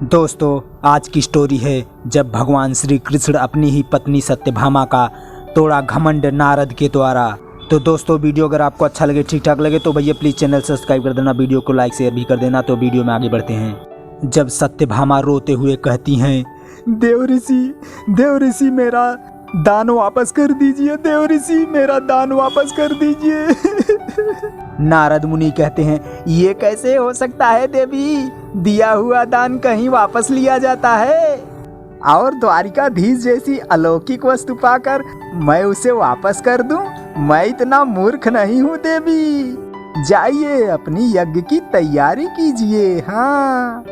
दोस्तों, आज की स्टोरी है जब भगवान श्री कृष्ण अपनी ही पत्नी सत्यभामा का तोड़ा घमंड नारद के द्वारा। तो दोस्तों, वीडियो अगर आपको अच्छा लगे, ठीक ठाक लगे तो भैया प्लीज़ चैनल सब्सक्राइब कर देना, वीडियो को लाइक शेयर भी कर देना। तो वीडियो में आगे बढ़ते हैं। जब सत्यभामा रोते हुए कहती हैं, देव ऋषि मेरा दान वापस कर दीजिए, देव ऋषि मेरा दान वापस कर दीजिए। नारद मुनि कहते हैं, ये कैसे हो सकता है देवी, दिया हुआ दान कहीं वापस लिया जाता है? और द्वारिकाधीश जैसी अलौकिक वस्तु पाकर मैं उसे वापस कर दूं? मैं इतना मूर्ख नहीं हूँ देवी। जाइए अपनी यज्ञ की तैयारी कीजिए। हाँ।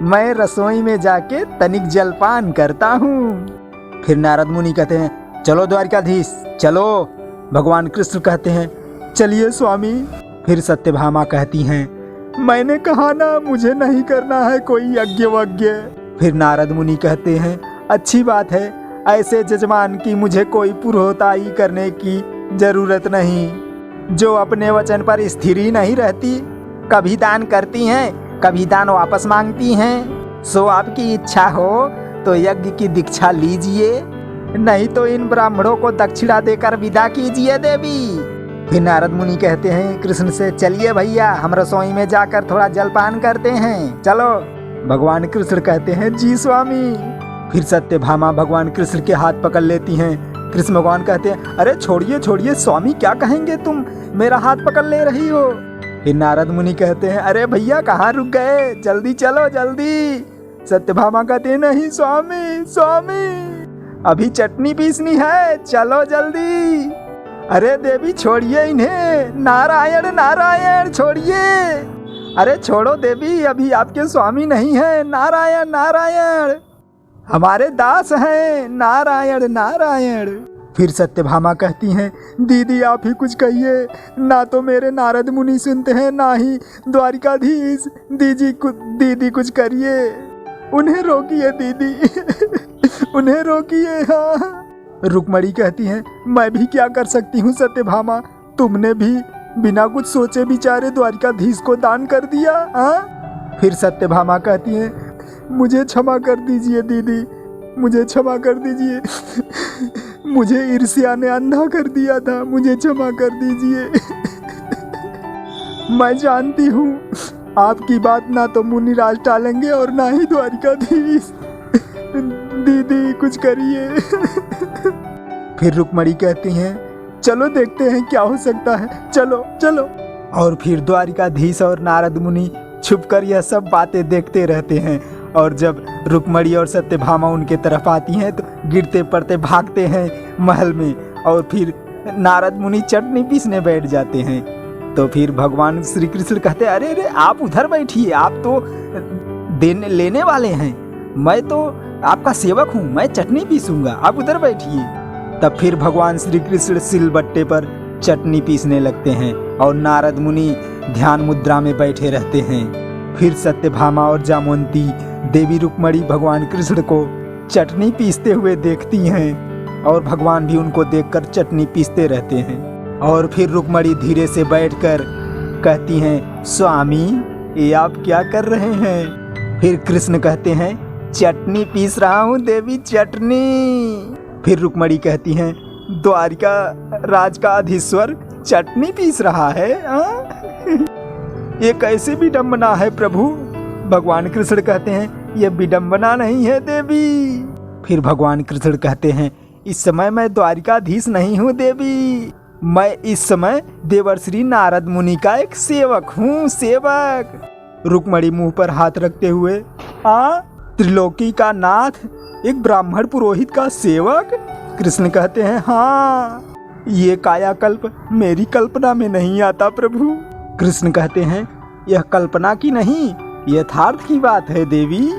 मैं रसोई में जाके तनिक जलपान करता हूँ। फिर नारद मुनि कहते हैं, चलो द्वारिकाधीश चलो। भगवान कृष्ण कहते हैं, चलिए स्वामी। फिर सत्यभामा कहती हैं, मैंने कहा ना मुझे नहीं करना है कोई यज्ञ वज्ञ। फिर नारद मुनि कहते हैं, अच्छी बात है, ऐसे जजमान की मुझे कोई पुरोहिताई करने की जरूरत नहीं। जो अपने वचन पर स्थिर ही नहीं रहती, कभी दान करती हैं, कभी दान वापस मांगती हैं। सो आपकी इच्छा हो तो यज्ञ की दीक्षा लीजिए, नहीं तो इन ब्राह्मणों को दक्षिणा देकर विदा कीजिए देवी। फिर नारद मुनि कहते हैं कृष्ण से, चलिए भैया हम रसोई में जाकर थोड़ा जलपान करते हैं, चलो। भगवान कृष्ण कहते हैं, जी स्वामी। फिर सत्यभामा भगवान कृष्ण के हाथ पकड़ लेती हैं। कृष्ण भगवान कहते हैं, अरे छोड़िए छोड़िए स्वामी, क्या कहेंगे तुम, मेरा हाथ पकड़ ले रही हो। फिर नारद मुनि कहते हैं, अरे भैया कहाँ रुक गए, जल्दी चलो जल्दी। सत्यभामा कहते हैं, नहीं स्वामी अभी चटनी पीसनी है, चलो जल्दी। अरे देवी छोड़िए इन्हें, नारायण नारायण छोड़िए। अरे छोड़ो देवी, अभी आपके स्वामी नहीं है, नारायण नारायण हमारे दास हैं, नारायण नारायण। फिर सत्यभामा कहती हैं, दीदी आप ही कुछ कहिए, ना तो मेरे नारद मुनि सुनते हैं, ना ही द्वारिकाधीश। दीदी कुछ करिए, उन्हें रोकिए दीदी। उन्हें रोकिए। हाँ। रुक्मणी कहती हैं, मैं भी क्या कर सकती हूँ सत्यभामा, तुमने भी बिना कुछ सोचे बिचारे द्वारिकाधीश को दान कर दिया। हाँ। फिर सत्यभामा कहती हैं, मुझे क्षमा कर दीजिए दीदी, मुझे क्षमा कर दीजिए। मुझे ईर्ष्या ने अंधा कर दिया था, मुझे क्षमा कर दीजिए। मैं जानती हूँ आपकी बात ना तो मुनिराज टालेंगे और ना ही द्वारिकाधीश। दीदी कुछ करिए। फिर रुक्मणी कहती हैं, चलो देखते हैं क्या हो सकता है, चलो चलो। और फिर द्वारिकाधीश और नारद मुनि छुपकर यह सब बातें देखते रहते हैं। और जब रुक्मणी और सत्यभामा उनके तरफ आती हैं तो गिरते पड़ते भागते हैं महल में। और फिर नारद मुनि चटनी पीसने बैठ जाते हैं। तो फिर भगवान श्री कृष्ण कहते हैं, अरे अरे आप उधर बैठिए, आप तो लेने वाले हैं, मैं तो आपका सेवक हूँ, मैं चटनी पीसूंगा, आप उधर बैठिए। तब फिर भगवान श्री कृष्ण सिलबट्टे पर चटनी पीसने लगते हैं और नारद मुनि ध्यान मुद्रा में बैठे रहते हैं। फिर सत्यभामा और जामवंती देवी रुक्मणी भगवान कृष्ण को चटनी पीसते हुए देखती हैं और भगवान भी उनको देखकर चटनी पीसते रहते हैं। और फिर रुक्मणी धीरे से बैठकर कहती हैं, स्वामी ये आप क्या कर रहे हैं? फिर कृष्ण कहते हैं, चटनी पीस रहा हूँ देवी, चटनी। फिर रुक्मणी कहती हैं, द्वारिका राज का अधीश्वर चटनी पीस रहा है? ये कैसे विडंबना है प्रभु? भगवान कृष्ण कहते हैं, ये विडंबना नहीं है देवी। फिर भगवान कृष्ण कहते हैं, इस समय मैं द्वारिकाधीश नहीं हूँ देवी, मैं इस समय देवर्षि नारद मुनि का एक सेवक हूँ, सेवक। रुक्मणी मुंह पर हाथ रखते हुए, त्रिलोकी का नाथ, एक ब्राह्मण पुरोहित का सेवक? कृष्ण कहते हैं, हाँ, ये कायाकल्प मेरी कल्पना में नहीं आता प्रभु। कृष्ण कहते हैं, यह कल्पना की नहीं, यथार्थ की बात है देवी।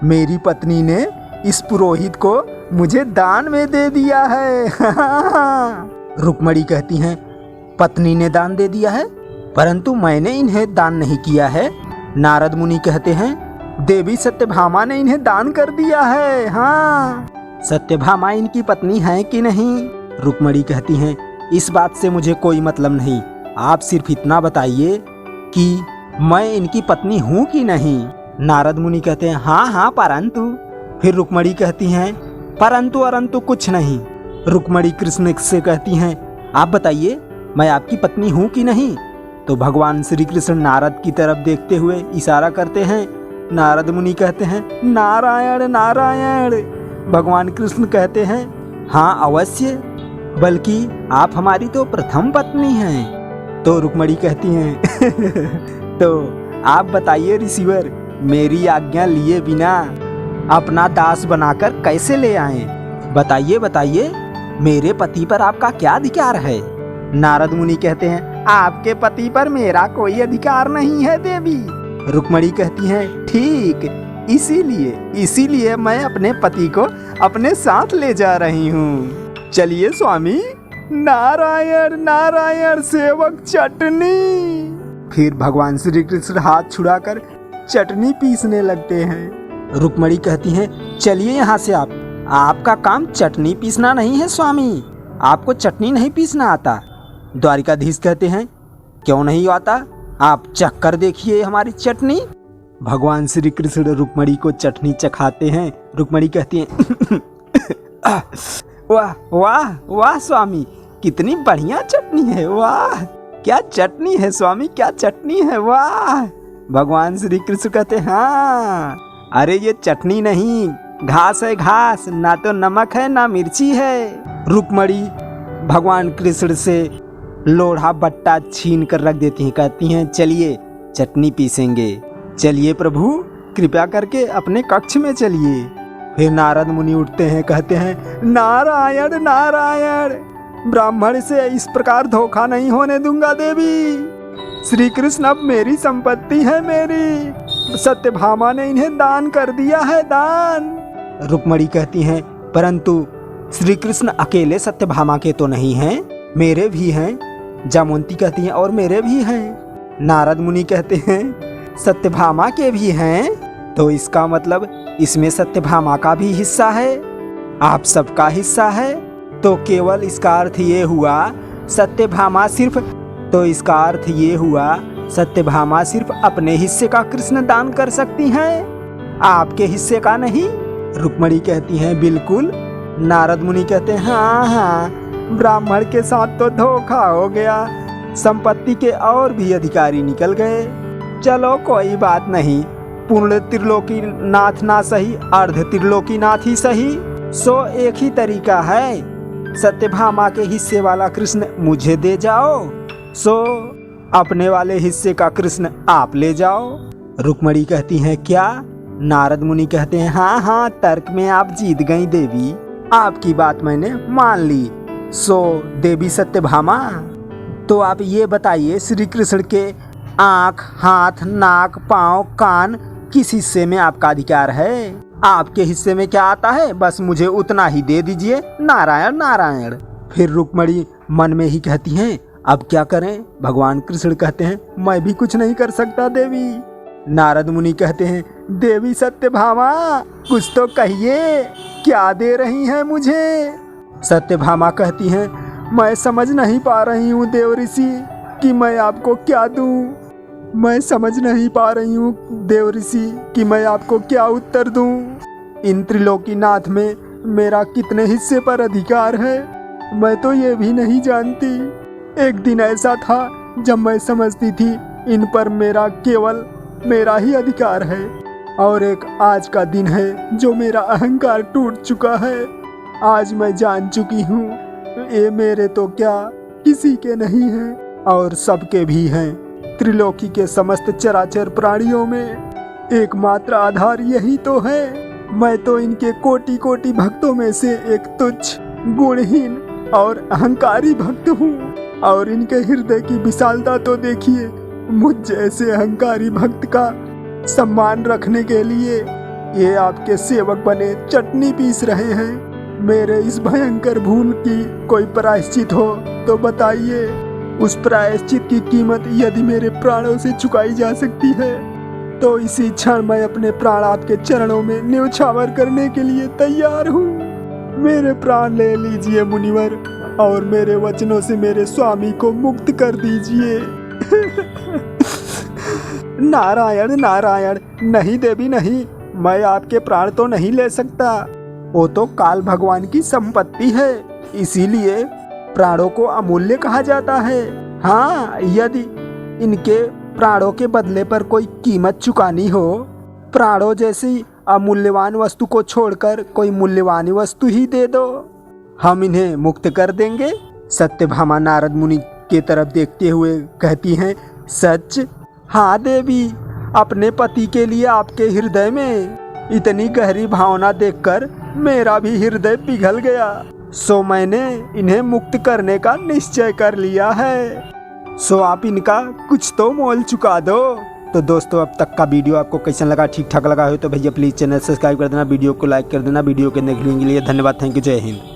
मेरी पत्नी ने इस पुरोहित को मुझे दान में दे दिया है। रुक्मणी कहती हैं, पत्नी ने दान दे दिया है, परंतु मैंने इन्हें दान नहीं किया है। नारद मुनि कहते हैं, देवी सत्यभामा ने इन्हें दान कर दिया है। हाँ। सत्यभामा इनकी पत्नी है कि नहीं? रुक्मणी कहती हैं, इस बात से मुझे कोई मतलब नहीं, आप सिर्फ इतना बताइए कि मैं इनकी पत्नी हूँ कि नहीं। नारद मुनि कहते हैं हाँ हाँ परंतु। फिर रुक्मणी कहती हैं परंतु अरंतु कुछ नहीं। रुक्मणी कृष्ण से कहती हैं आप बताइए मैं आपकी पत्नी हूँ कि नहीं। तो भगवान श्री कृष्ण नारद की तरफ देखते हुए इशारा करते हैं। नारद मुनि कहते हैं नारायण नारायण। भगवान कृष्ण कहते हैं हाँ अवश्य, बल्कि आप हमारी तो प्रथम पत्नी हैं। तो रुक्मणी कहती हैं तो आप बताइए ऋषिवर, मेरी आज्ञा लिए बिना अपना दास बनाकर कैसे ले आए। बताइए बताइए मेरे पति पर आपका क्या अधिकार है। नारद मुनि कहते हैं आपके पति पर मेरा कोई अधिकार नहीं है देवी। रुक्मणी कहती हैं ठीक, इसीलिए मैं अपने पति को अपने साथ ले जा रही हूँ। चलिए स्वामी, नारायण नारायण सेवक चटनी। फिर भगवान श्री कृष्ण हाथ छुड़ाकर चटनी पीसने लगते हैं। रुक्मणी कहती हैं चलिए यहाँ से आपका काम चटनी पीसना नहीं है स्वामी, आपको चटनी नहीं पीसना आता। द्वारिकाधीश कहते हैं क्यों नहीं आता, आप चख कर देखिए हमारी चटनी। भगवान श्री कृष्ण रुक्मणी को चटनी चखाते हैं। रुक्मणी कहती हैं वाह वाह वाह स्वामी, कितनी बढ़िया चटनी है, वाह क्या चटनी है स्वामी, क्या चटनी है, वाह। भगवान श्री कृष्ण कहते हैं हाँ, अरे ये चटनी नहीं घास है घास, ना तो नमक है ना मिर्ची है। रुक्मणी भगवान कृष्ण से लोढ़ा बट्टा छीन कर रख देती हैं। कहती हैं चलिए चटनी पीसेंगे। चलिए प्रभु कृपया करके अपने कक्ष में चलिए। फिर नारद मुनि उठते हैं, कहते हैं नारायण नारायण, ब्राह्मण से इस प्रकार धोखा नहीं होने दूंगा देवी। श्री कृष्ण अब मेरी संपत्ति है, मेरी सत्यभामा ने इन्हें दान कर दिया है, दान। रुक्मणी कहती हैं परंतु श्री कृष्ण अकेले सत्यभामा के तो नहीं हैं, मेरे भी हैं। जामवंती कहती हैं और मेरे भी हैं। नारद मुनि कहते हैं सत्यभामा के भी हैं, तो इसका मतलब इसमें सत्यभामा का भी हिस्सा है, आप सबका हिस्सा है। तो केवल इसका अर्थ ये हुआ सत्यभामा सिर्फ सत्यभामा सिर्फ अपने हिस्से का कृष्ण दान कर सकती हैं, आपके हिस्से का नहीं। रुक्मणी कहती हैं बिल्कुल। नारद मुनि कहते हैं हाँ हाँ, ब्राह्मण के साथ तो धोखा हो गया, संपत्ति के और भी अधिकारी निकल गए। चलो कोई बात नहीं, पूर्ण त्रिलोकी नाथ ना सही अर्ध त्रिलोकी नाथ ही सही, सो एक ही तरीका है, सत्यभामा के हिस्से वाला कृष्ण मुझे दे जाओ, सो अपने वाले हिस्से का कृष्ण आप ले जाओ। रुक्मणी कहती हैं क्या। नारद मुनि कहते हैं हाँ हाँ, तर्क में आप जीत गई देवी, आपकी बात मैंने मान ली। सो देवी सत्यभामा, तो आप ये बताइए श्री कृष्ण के आँख हाथ नाक पाँव कान किस हिस्से में आपका अधिकार है, आपके हिस्से में क्या आता है, बस मुझे उतना ही दे दीजिए, नारायण नारायण। फिर रुक्मणी मन में ही कहती हैं अब क्या करें। भगवान कृष्ण कहते हैं मैं भी कुछ नहीं कर सकता देवी। नारद मुनि कहते हैं देवी सत्यभामा कुछ तो कहिए, क्या दे रही हैं मुझे। सत्यभामा कहती हैं मैं समझ नहीं पा रही हूँ देव ऋषि कि मैं आपको क्या दूँ, मैं समझ नहीं पा रही हूँ देव ऋषि कि मैं आपको क्या उत्तर दूँ। इन त्रिलोकीनाथ में मेरा कितने हिस्से पर अधिकार है मैं तो ये भी नहीं जानती। एक दिन ऐसा था जब मैं समझती थी इन पर मेरा केवल मेरा ही अधिकार है, और एक आज का दिन है जो मेरा अहंकार टूट चुका है। आज मैं जान चुकी हूँ ये मेरे तो क्या किसी के नहीं हैं और सबके भी हैं। त्रिलोकी के समस्त चराचर प्राणियों में एकमात्र आधार यही तो है। मैं तो इनके कोटि कोटि भक्तों में से एक तुच्छ गुणहीन और अहंकारी भक्त हूँ, और इनके हृदय की विशालता तो देखिए। मुझ जैसे अहंकारी भक्त का सम्मान रखने के लिए ये आपके सेवक बने चटनी पीस रहे हैं। मेरे इस भयंकर भूल की कोई प्रायश्चित हो तो बताइए। उस प्रायश्चित की कीमत यदि मेरे प्राणों से चुकाई जा सकती है तो इसी क्षण मैं अपने प्राण आपके चरणों में न्यौछावर करने के लिए तैयार हूँ। मेरे प्राण ले लीजिए मुनिवर, और मेरे वचनों से मेरे स्वामी को मुक्त कर दीजिए। नारायण नारायण, नहीं देवी नहीं, मैं आपके प्राण तो नहीं ले सकता। वो तो काल भगवान की संपत्ति है, इसीलिए प्राणों को अमूल्य कहा जाता है। हाँ, यदि इनके प्राणों के बदले पर कोई कीमत चुकानी हो, प्राणों जैसी अमूल्यवान वस्तु को छोड़कर कोई मूल्यवान वस्तु ही दे दो, हम इन्हें मुक्त कर देंगे। सत्यभामा नारद मुनि की तरफ देखते हुए कहती हैं, सच? हाँ देवी, अपने पति के लिए आपके हृदय में इतनी गहरी भावना देखकर मेरा भी हृदय पिघल गया, सो मैंने इन्हें मुक्त करने का निश्चय कर लिया है। सो आप इनका कुछ तो मोल चुका दो। तो दोस्तों, अब तक का वीडियो आपको कैसा लगा? ठीक ठाक लगा हो तो भैया प्लीज़ चैनल सब्सक्राइब कर देना, वीडियो को लाइक कर देना। वीडियो के देखने के लिए धन्यवाद। Thank you. जय हिंद।